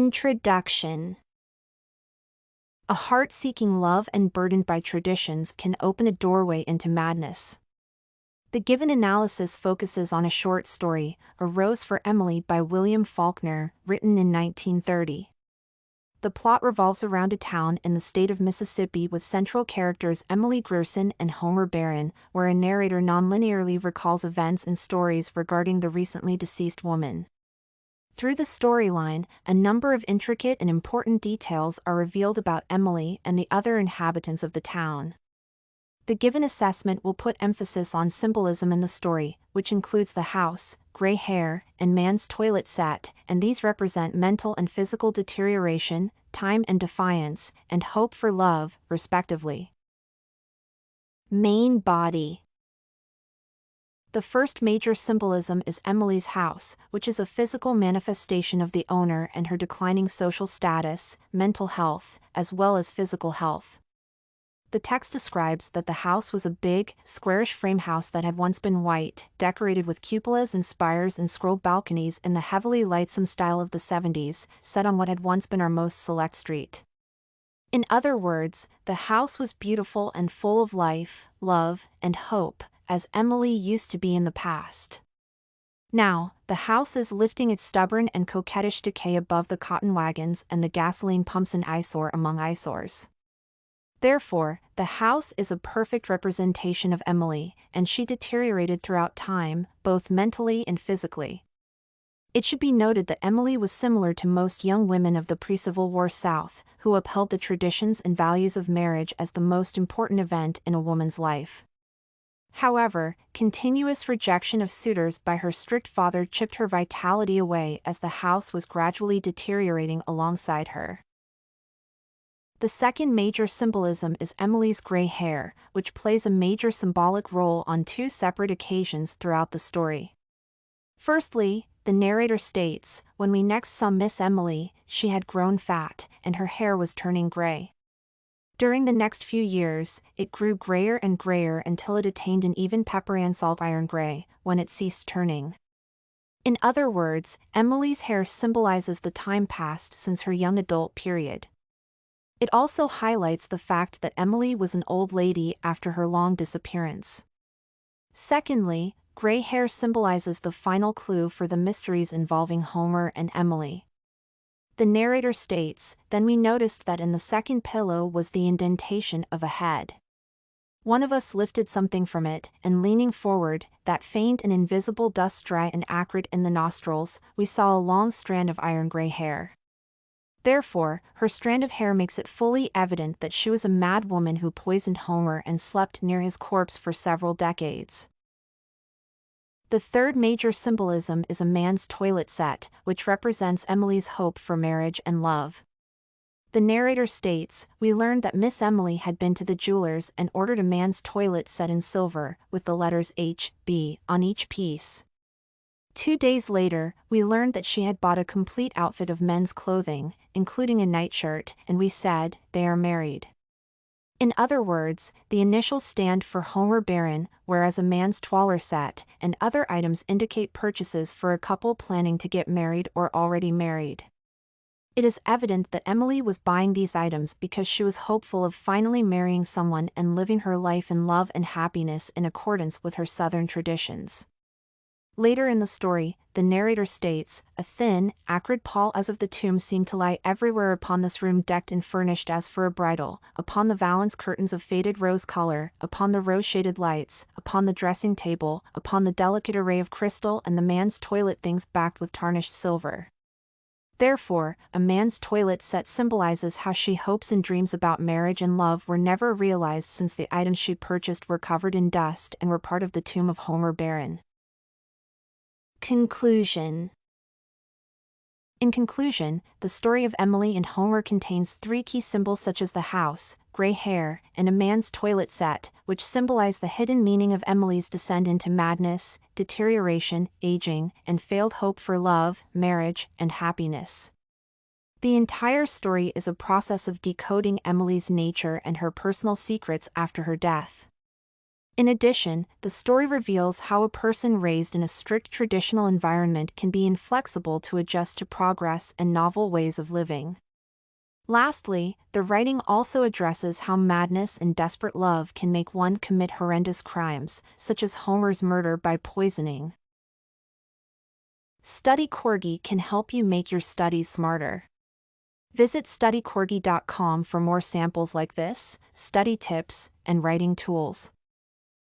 Introduction. A heart seeking love and burdened by traditions can open a doorway into madness. The given analysis focuses on a short story, A Rose for Emily by William Faulkner, written in 1930. The plot revolves around a town in the state of Mississippi with central characters Emily Grierson and Homer Barron, where a narrator nonlinearly recalls events and stories regarding the recently deceased woman. Through the storyline, a number of intricate and important details are revealed about Emily and the other inhabitants of the town. The given assessment will put emphasis on symbolism in the story, which includes the house, gray hair, and man's toilet set, and these represent mental and physical deterioration, time and defiance, and hope for love, respectively. Main body. The first major symbolism is Emily's house, which is a physical manifestation of the owner and her declining social status, mental health, as well as physical health. The text describes that the house was a big, squarish frame house that had once been white, decorated with cupolas and spires and scrolled balconies in the heavily lightsome style of the 70s, set on what had once been our most select street. In other words, the house was beautiful and full of life, love, and hope, as Emily used to be in the past. Now, the house is lifting its stubborn and coquettish decay above the cotton wagons and the gasoline pumps, an eyesore among eyesores. Therefore, the house is a perfect representation of Emily, and she deteriorated throughout time, both mentally and physically. It should be noted that Emily was similar to most young women of the pre-Civil War South, who upheld the traditions and values of marriage as the most important event in a woman's life. However, continuous rejection of suitors by her strict father chipped her vitality away as the house was gradually deteriorating alongside her. The second major symbolism is Emily's gray hair, which plays a major symbolic role on two separate occasions throughout the story. Firstly, the narrator states, when we next saw Miss Emily, she had grown fat, and her hair was turning gray. During the next few years, it grew grayer and grayer until it attained an even peppery and salt iron gray, when it ceased turning. In other words, Emily's hair symbolizes the time past since her young adult period. It also highlights the fact that Emily was an old lady after her long disappearance. Secondly, gray hair symbolizes the final clue for the mysteries involving Homer and Emily. The narrator states, then we noticed that in the second pillow was the indentation of a head. One of us lifted something from it, and leaning forward, that faint and invisible dust dry and acrid in the nostrils, we saw a long strand of iron-gray hair. Therefore, her strand of hair makes it fully evident that she was a mad woman who poisoned Homer and slept near his corpse for several decades. The third major symbolism is a man's toilet set, which represents Emily's hope for marriage and love. The narrator states, we learned that Miss Emily had been to the jeweler's and ordered a man's toilet set in silver, with the letters H.B. on each piece. 2 days later, we learned that she had bought a complete outfit of men's clothing, including a nightshirt, and we said, they are married. In other words, the initials stand for Homer Barron, whereas a man's toilet set and other items indicate purchases for a couple planning to get married or already married. It is evident that Emily was buying these items because she was hopeful of finally marrying someone and living her life in love and happiness in accordance with her Southern traditions. Later in the story, the narrator states, a thin, acrid pall as of the tomb seemed to lie everywhere upon this room decked and furnished as for a bridal, upon the valance curtains of faded rose color, upon the rose-shaded lights, upon the dressing table, upon the delicate array of crystal and the man's toilet things backed with tarnished silver. Therefore, a man's toilet set symbolizes how she hopes and dreams about marriage and love were never realized since the items she purchased were covered in dust and were part of the tomb of Homer Barron. Conclusion. In conclusion, the story of Emily and Homer contains 3 key symbols such as the house, gray hair, and a man's toilet set, which symbolize the hidden meaning of Emily's descent into madness, deterioration, aging, and failed hope for love, marriage, and happiness. The entire story is a process of decoding Emily's nature and her personal secrets after her death. In addition, the story reveals how a person raised in a strict traditional environment can be inflexible to adjust to progress and novel ways of living. Lastly, the writing also addresses how madness and desperate love can make one commit horrendous crimes, such as Homer's murder by poisoning. Study Corgi can help you make your studies smarter. Visit studycorgi.com for more samples like this, study tips, and writing tools.